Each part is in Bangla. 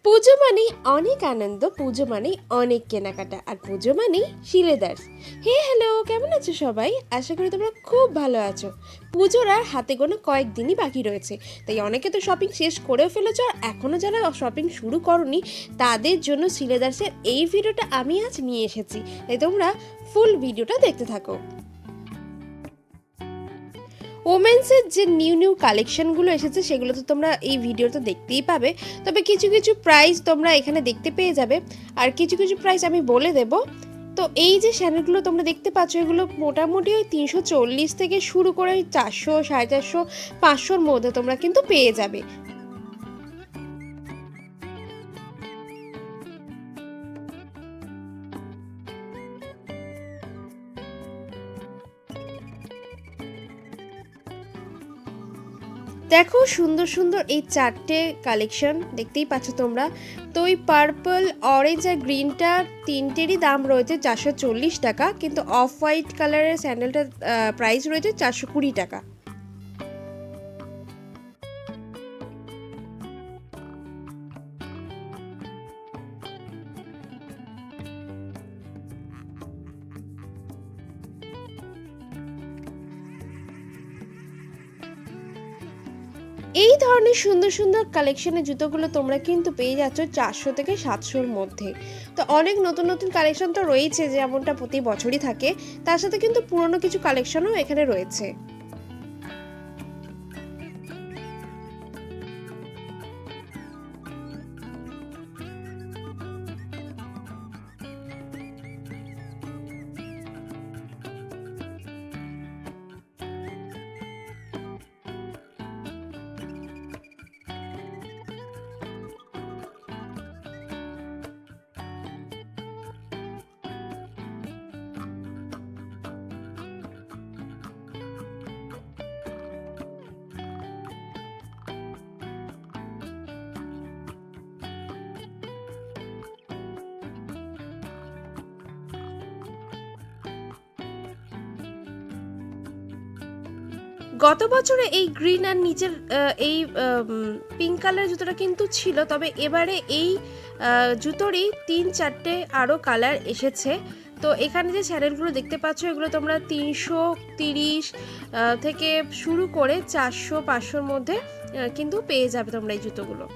পুজো মানেই অনেক আনন্দ, পুজো মানেই অনেক কেনাকাটা, আর পুজো মানেই শিলেদার্স। হ্যালো, কেমন আছো সবাই? আশা করি তোমরা খুব ভালো আছো। পুজোর আর হাতে গোনা কয়েকদিনই বাকি রয়েছে, তাই অনেকে তো শপিং শেষ করেও ফেলেছো, আর এখনও যারা শপিং শুরু করনি তাদের জন্য শিলেদার্সের এই ভিডিওটা আমি আজ নিয়ে এসেছি, তাই তোমরা ফুল ভিডিওটা দেখতে থাকো। ওমেন্সের যে নিউ কালেকশনগুলো এসেছে সেগুলো তো তোমরা এই ভিডিওতে দেখতেই পাবে, তবে কিছু কিছু প্রাইস তোমরা এখানে দেখতে পেয়ে যাবে, আর কিছু কিছু প্রাইস আমি বলে দেব। তো এই যে স্যান্ডেলগুলো তোমরা দেখতে পাচ্ছ, এগুলো মোটামুটি ওই 340 থেকে শুরু করে 400, 450, 500-র মধ্যে তোমরা কিন্তু পেয়ে যাবে। দেখো সুন্দর সুন্দর এই চারটে কালেকশন দেখতেই পাচ্ছ তোমরা। তো ওই পার্পল, অরেঞ্জ আর গ্রিনটা তিনটেরই দাম রয়েছে 440 টাকা, কিন্তু অফ হোয়াইট কালারের স্যান্ডেলটার প্রাইস রয়েছে 420 টাকা। এই ধরনের সুন্দর সুন্দর কালেকশনের জুতোগুলো তোমরা কিন্তু পেয়ে যাচ্ছ 400 থেকে 700-র মধ্যে। তো অনেক নতুন নতুন কালেকশন তো রয়েছে, যেমনটা প্রতি বছরই থাকে, তার সাথে কিন্তু পুরনো কিছু কালেকশনও এখানে রয়েছে। গত বছরে এই গ্রিন আর নিচের এই পিঙ্ক কালারের জুতোটা কিন্তু ছিল, তবে এবারে এই জুতোরই 3-4টে আরও কালার এসেছে। তো এখানে যে স্যান্ডেলগুলো দেখতে পাচ্ছ, এগুলো তোমরা 330 থেকে শুরু করে 400-500-র মধ্যে কিন্তু পেয়ে যাবে তোমরা এই জুতোগুলো।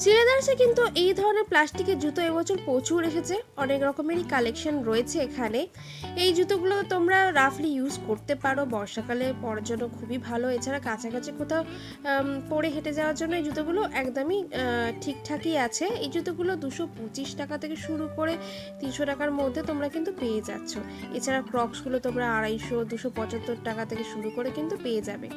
শিলেদার্সে কিন্তু এই ধরনের প্লাস্টিকের জুতো এবছর প্রচুর এসেছে, অনেক রকমেরই কালেকশন রয়েছে এখানে। এই জুতোগুলো তোমরা রাফলি ইউজ করতে পারো, বর্ষাকালে পরার জন্য খুবই ভালো। এছাড়া কাছাকাছি কোথাও পরে হেঁটে যাওয়ার জন্য এই জুতোগুলো একদমই ঠিকঠাকই আছে। এই জুতোগুলো 225 টাকা থেকে শুরু করে 300 টাকার মধ্যে তোমরা কিন্তু পেয়ে যাচ্ছ। এছাড়া ক্রক্সগুলো তোমরা 250, 275 টাকা থেকে শুরু করে কিন্তু পেয়ে যাবে।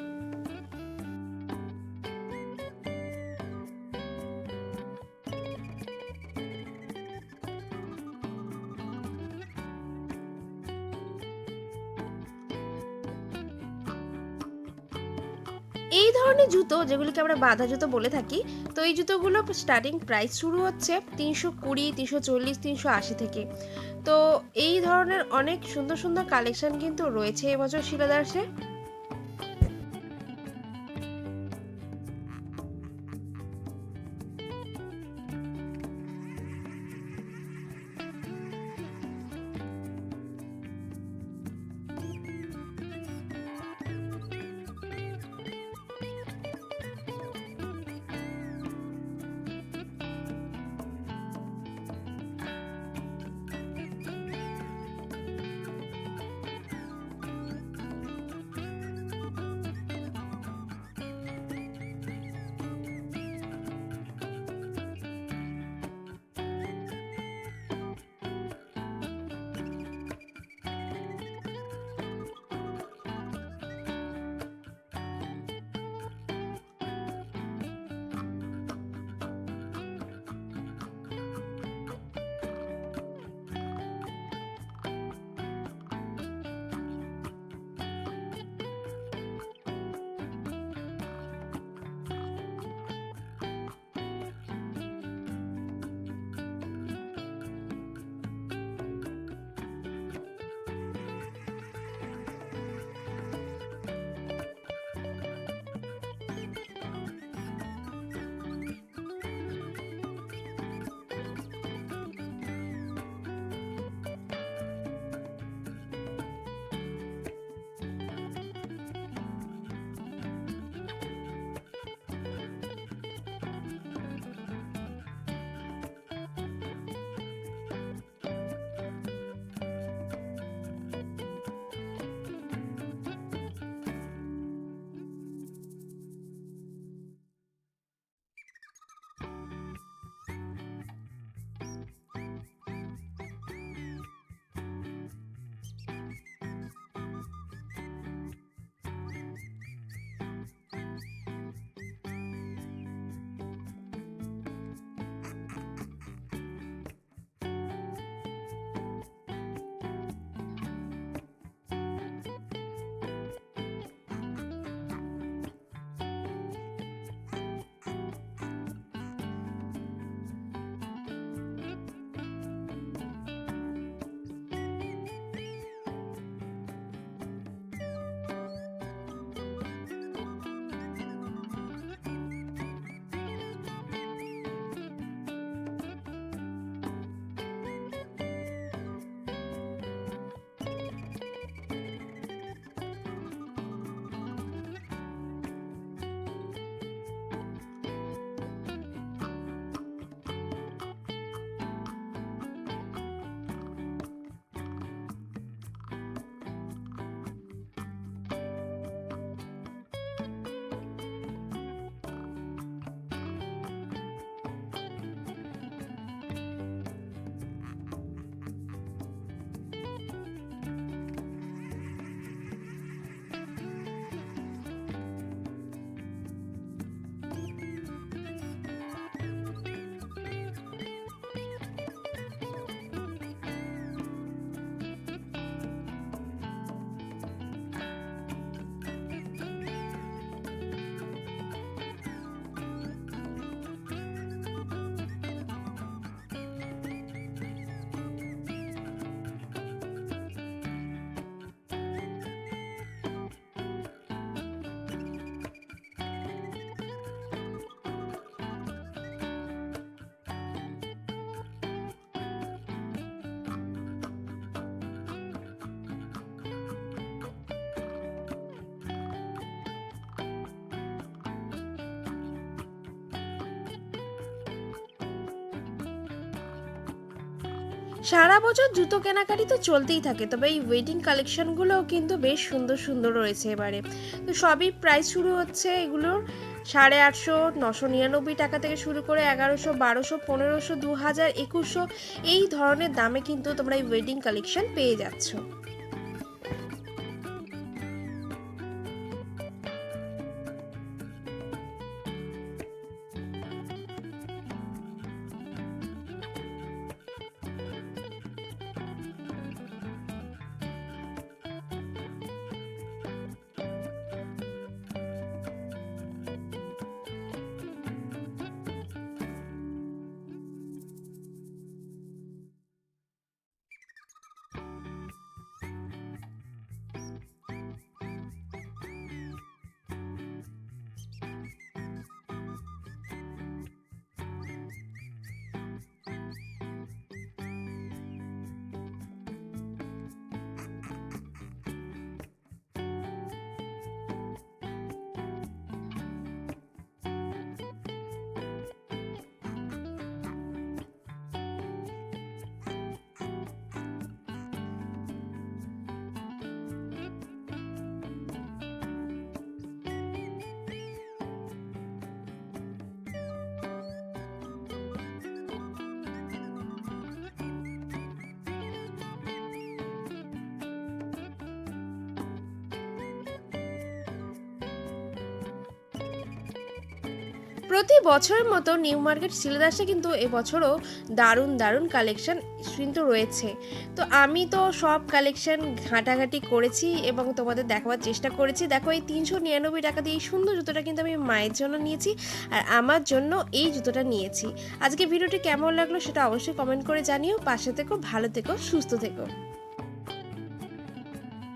এই ধরনের জুতো, যেগুলিকে আমরা বাঁধা জুতো বলে থাকি, তো এই জুতোগুলো স্টার্টিং প্রাইস শুরু হচ্ছে 320, 340, 380 থেকে। তো এই ধরনের অনেক সুন্দর সুন্দর কালেকশন কিন্তু রয়েছে এবছর শিলাদার্সে। সারা বছর জুতো কেনাকাটি তো চলতেই থাকে, তবে এই ওয়েডিং কালেকশনগুলোও কিন্তু বেশ সুন্দর সুন্দর রয়েছে এবারে। তো সবই প্রাইস শুরু হচ্ছে এগুলোর 850, 999 টাকা থেকে শুরু করে 1100, 1200, 1500, 2000, 2100 এই ধরনের দামে কিন্তু তোমরা এই ওয়েডিং কালেকশন পেয়ে যাচ্ছ। প্রতি বছরের মতো নিউ মার্কেট সিলেদার্সে কিন্তু এবছরও দারুণ দারুণ কালেকশন কিন্তু রয়েছে। তো আমি তো সব কালেকশন ঘাঁটাঘাঁটি করেছি এবং তোমাদের দেখাবার চেষ্টা করেছি। দেখো এই 399 টাকা দিয়ে এই সুন্দর জুতোটা কিন্তু আমি মায়ের জন্য নিয়েছি, আর আমার জন্য এই জুতোটা নিয়েছি। আজকে ভিডিওটি কেমন লাগলো সেটা অবশ্যই কমেন্ট করে জানিও। পাশে থেকো, ভালো থেকো, সুস্থ থেকো।